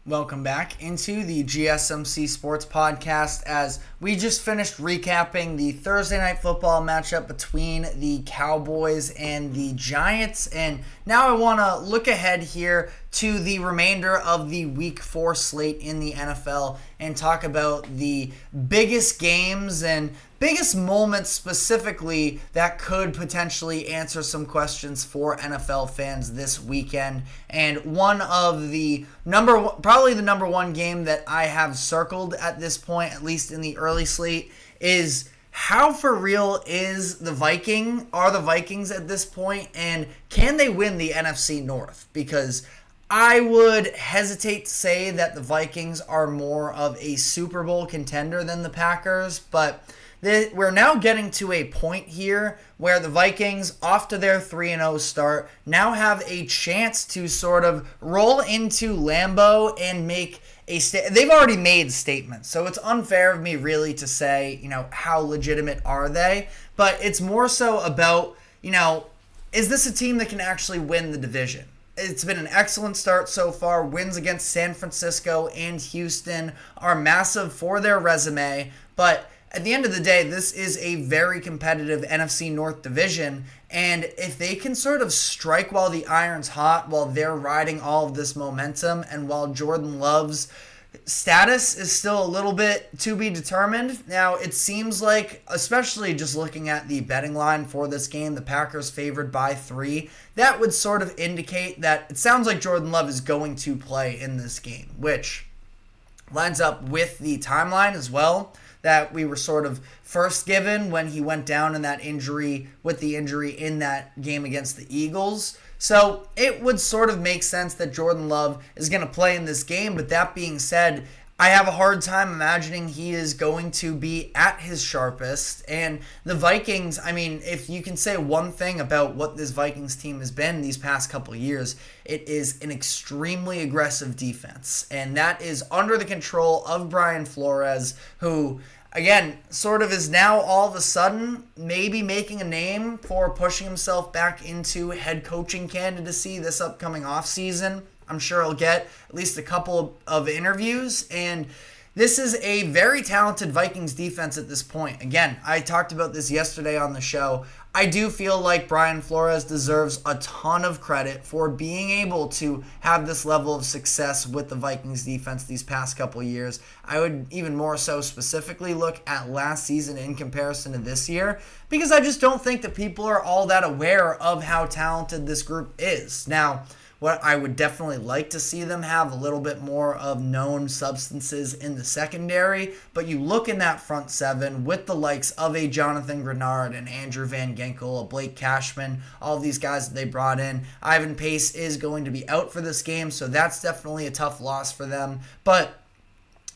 Welcome back into the GSMC Sports Podcast as we just finished recapping the Thursday Night Football matchup between the Cowboys and the Giants. And now I want to look ahead here to the remainder of the Week 4 slate in the NFL and talk about the biggest games and biggest moments specifically that could potentially answer some questions for NFL fans this weekend. And one of the probably the number one game that I have circled at this point, at least in the early slate, is how for real are the Vikings at this point, and can they win the NFC North? Because I would hesitate to say that the Vikings are more of a Super Bowl contender than the Packers, but we're now getting to a point here where the Vikings, off to their 3-0 start, now have a chance to sort of roll into Lambeau and make they've already made statements, so it's unfair of me really to say, how legitimate are they? But it's more so about, is this a team that can actually win the division? It's been an excellent start so far. Wins against San Francisco and Houston are massive for their resume, but at the end of the day, this is a very competitive NFC North division, and if they can sort of strike while the iron's hot, while they're riding all of this momentum, and while Jordan Love's status is still a little bit to be determined. Now, it seems like, especially just looking at the betting line for this game, the Packers favored by 3, that would sort of indicate that it sounds like Jordan Love is going to play in this game, which lines up with the timeline as well that we were sort of first given when he went down in that injury, with the injury in that game against the Eagles. So it would sort of make sense that Jordan Love is going to play in this game. But that being said, I have a hard time imagining he is going to be at his sharpest. And the Vikings, if you can say one thing about what this Vikings team has been these past couple of years, it is an extremely aggressive defense. And that is under the control of Brian Flores, who, again, sort of is now all of a sudden maybe making a name for pushing himself back into head coaching candidacy this upcoming offseason. I'm sure he'll get at least a couple of interviews, and this is a very talented Vikings defense at this point. Again, I talked about this yesterday on the show. I do feel like Brian Flores deserves a ton of credit for being able to have this level of success with the Vikings defense these past couple of years. I would even more so specifically look at last season in comparison to this year, because I just don't think that people are all that aware of how talented this group is. Now, what I would definitely like to see them have a little bit more of known substances in the secondary, but you look in that front seven with the likes of a Jonathan Grenard and Andrew Van Ginkel, a Blake Cashman, all of these guys that they brought in. Ivan Pace is going to be out for this game, so that's definitely a tough loss for them, but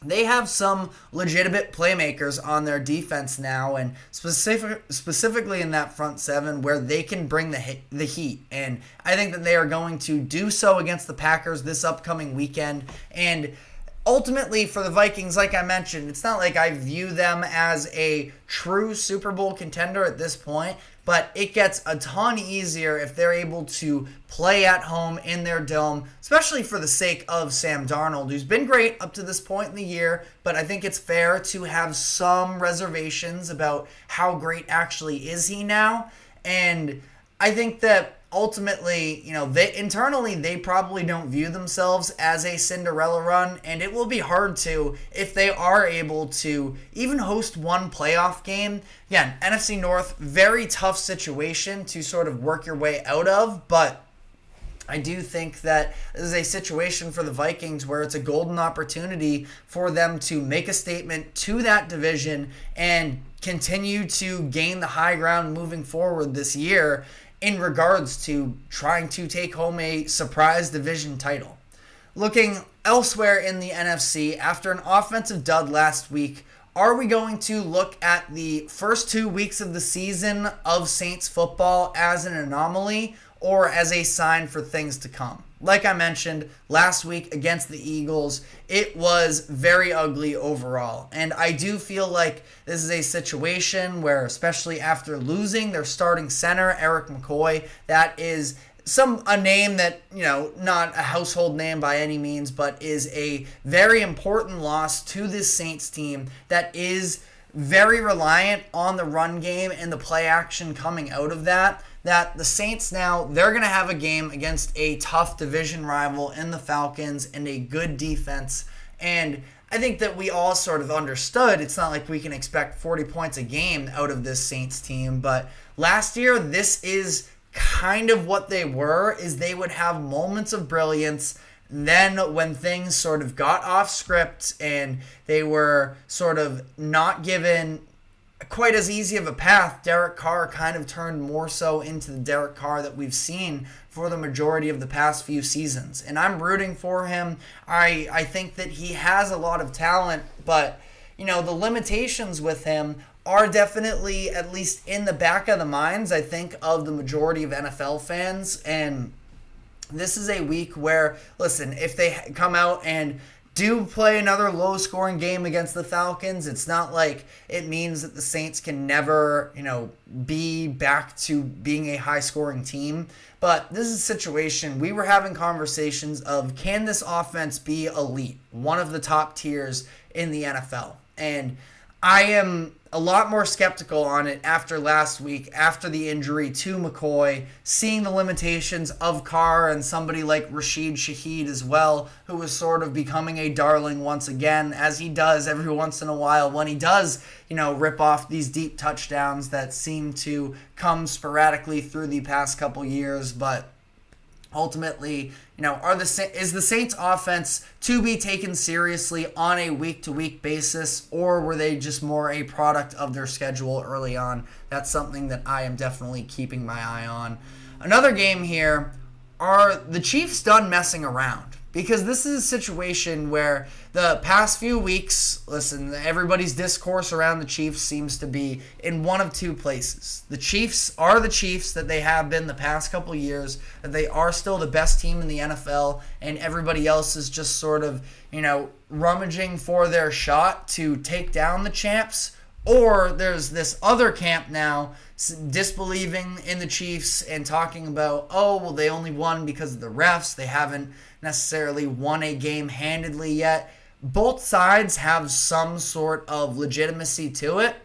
they have some legitimate playmakers on their defense now, and specifically in that front seven where they can bring the heat. And I think that they are going to do so against the Packers this upcoming weekend. And ultimately for the Vikings, like I mentioned, it's not like I view them as a true Super Bowl contender at this point, but it gets a ton easier if they're able to play at home in their dome, especially for the sake of Sam Darnold, who's been great up to this point in the year, but I think it's fair to have some reservations about how great actually is he now. And I think that ultimately, they probably don't view themselves as a Cinderella run, and it will be hard to if they are able to even host one playoff game. Again, NFC North, very tough situation to sort of work your way out of, but I do think that this is a situation for the Vikings where it's a golden opportunity for them to make a statement to that division and continue to gain the high ground moving forward this year in regards to trying to take home a surprise division title. Looking elsewhere in the NFC, after an offensive dud last week, are we going to look at the first 2 weeks of the season of Saints football as an anomaly or as a sign for things to come? Like I mentioned, last week against the Eagles, it was very ugly overall. And I do feel like this is a situation where, especially after losing their starting center, Eric McCoy, that is a name that, not a household name by any means, but is a very important loss to this Saints team that is very reliant on the run game and the play action coming out of that. That the Saints now, they're going to have a game against a tough division rival in the Falcons and a good defense. And I think that we all sort of understood it's not like we can expect 40 points a game out of this Saints team. But last year, this is kind of what they were, is they would have moments of brilliance. Then when things sort of got off script and they were sort of not given quite as easy of a path, Derek Carr kind of turned more so into the Derek Carr that we've seen for the majority of the past few seasons. And I'm rooting for him. I think that he has a lot of talent, but the limitations with him are definitely at least in the back of the minds, I think, of the majority of NFL fans. And this is a week where, listen, if they come out and do play another low-scoring game against the Falcons, it's not like it means that the Saints can never, be back to being a high-scoring team. But this is a situation, we were having conversations of, can this offense be elite, one of the top tiers in the NFL? And I am a lot more skeptical on it after last week, after the injury to McCoy, seeing the limitations of Carr and somebody like Rashid Shaheed as well, who was sort of becoming a darling once again, as he does every once in a while when he does, rip off these deep touchdowns that seem to come sporadically through the past couple years. But ultimately, is the Saints offense to be taken seriously on a week-to-week basis, or were they just more a product of their schedule early on? That's something that I am definitely keeping my eye on. Another game here, are the Chiefs done messing around? Because this is a situation where the past few weeks, listen, everybody's discourse around the Chiefs seems to be in one of two places. The Chiefs are the Chiefs that they have been the past couple years, that they are still the best team in the NFL, and everybody else is just sort of, rummaging for their shot to take down the champs. Or there's this other camp now disbelieving in the Chiefs and talking about, they only won because of the refs. They haven't necessarily won a game handedly yet. Both sides have some sort of legitimacy to it.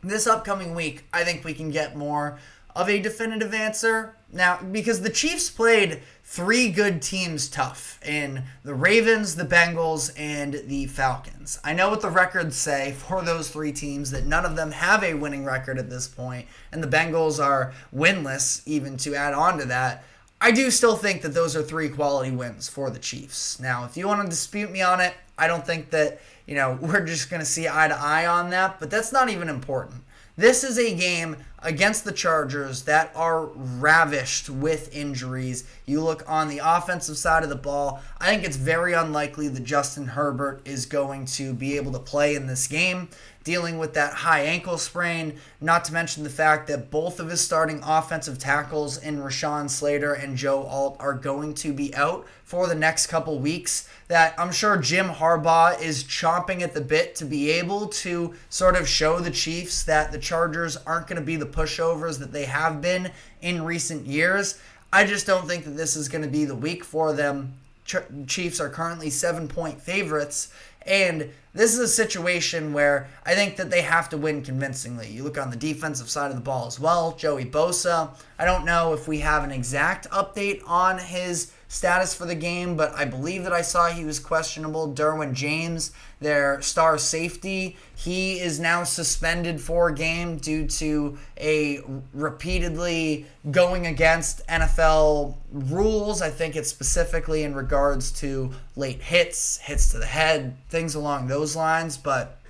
This upcoming week, I think we can get more of a definitive answer. Now, because the Chiefs played three good teams tough in the Ravens, the Bengals, and the Falcons. I know what the records say for those three teams, that none of them have a winning record at this point, and the Bengals are winless even to add on to that. I do still think that those are three quality wins for the Chiefs. Now, if you want to dispute me on it, I don't think that, we're just going to see eye to eye on that, but that's not even important. This is a game against the Chargers that are ravished with injuries. You look on the offensive side of the ball, I think it's very unlikely that Justin Herbert is going to be able to play in this game, dealing with that high ankle sprain, not to mention the fact that both of his starting offensive tackles in Rashawn Slater and Joe Alt are going to be out for the next couple weeks. That I'm sure Jim Harbaugh is chomping at the bit to be able to sort of show the Chiefs that the Chargers aren't going to be the pushovers that they have been in recent years. I just don't think that this is going to be the week for them. Chiefs are currently 7-point favorites, and this is a situation where I think that they have to win convincingly. You look on the defensive side of the ball as well. Joey Bosa, I don't know if we have an exact update on his status for the game, but I believe that I saw he was questionable. Derwin James, their star safety, he is now suspended for a game due to a repeatedly going against NFL rules. I think it's specifically in regards to late hits to the head, things along those lines, but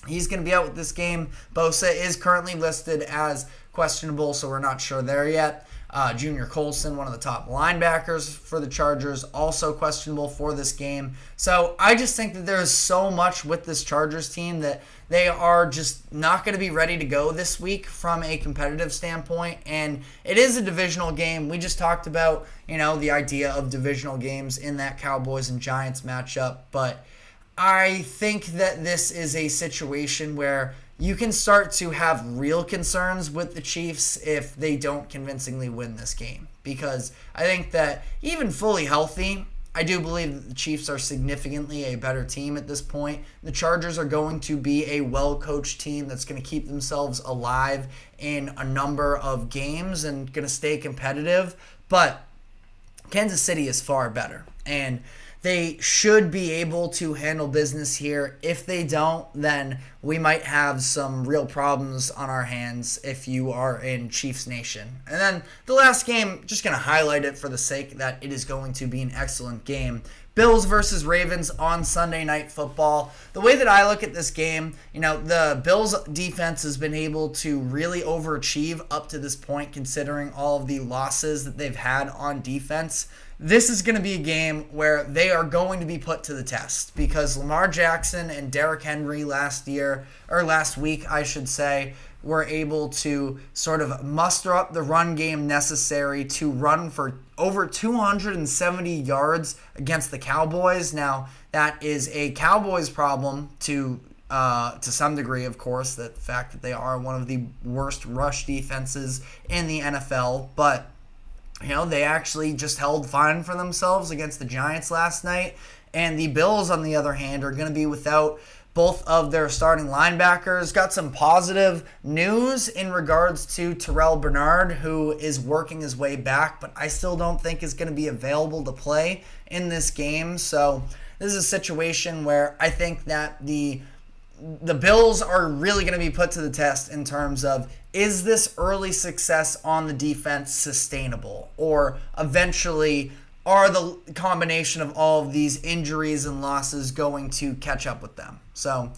he's going to be out with this game. Bosa is currently listed as questionable, so we're not sure there yet. Junior Colson, one of the top linebackers for the Chargers, also questionable for this game. So I just think that there is so much with this Chargers team that they are just not going to be ready to go this week from a competitive standpoint. And it is a divisional game. We just talked about, the idea of divisional games in that Cowboys and Giants matchup. But I think that this is a situation where you can start to have real concerns with the Chiefs if they don't convincingly win this game. because I think that even fully healthy, I do believe that the Chiefs are significantly a better team at this point. The Chargers are going to be a well-coached team that's going to keep themselves alive in a number of games and going to stay competitive. But Kansas City is far better, and they should be able to handle business here. If they don't, then we might have some real problems on our hands if you are in Chiefs Nation. And then the last game, just going to highlight it for the sake that it is going to be an excellent game. Bills versus Ravens on Sunday Night Football. The way that I look at this game, the Bills defense has been able to really overachieve up to this point considering all of the losses that they've had on defense. This is going to be a game where they are going to be put to the test because Lamar Jackson and Derrick Henry last week, were able to sort of muster up the run game necessary to run for over 270 yards against the Cowboys. Now, that is a Cowboys problem to some degree, of course, the fact that they are one of the worst rush defenses in the NFL, but they actually just held fine for themselves against the Giants last night. And the Bills, on the other hand, are going to be without both of their starting linebackers. Got some positive news in regards to Terrell Bernard, who is working his way back, but I still don't think is going to be available to play in this game. So this is a situation where I think that the Bills are really going to be put to the test in terms of, is this early success on the defense sustainable? Or eventually, are the combination of all of these injuries and losses going to catch up with them? So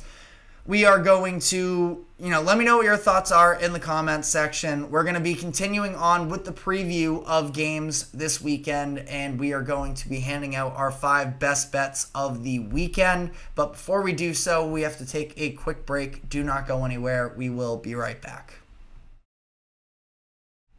we are going to, let me know what your thoughts are in the comments section. We're going to be continuing on with the preview of games this weekend, and we are going to be handing out our 5 best bets of the weekend. But before we do so, we have to take a quick break. Do not go anywhere. We will be right back.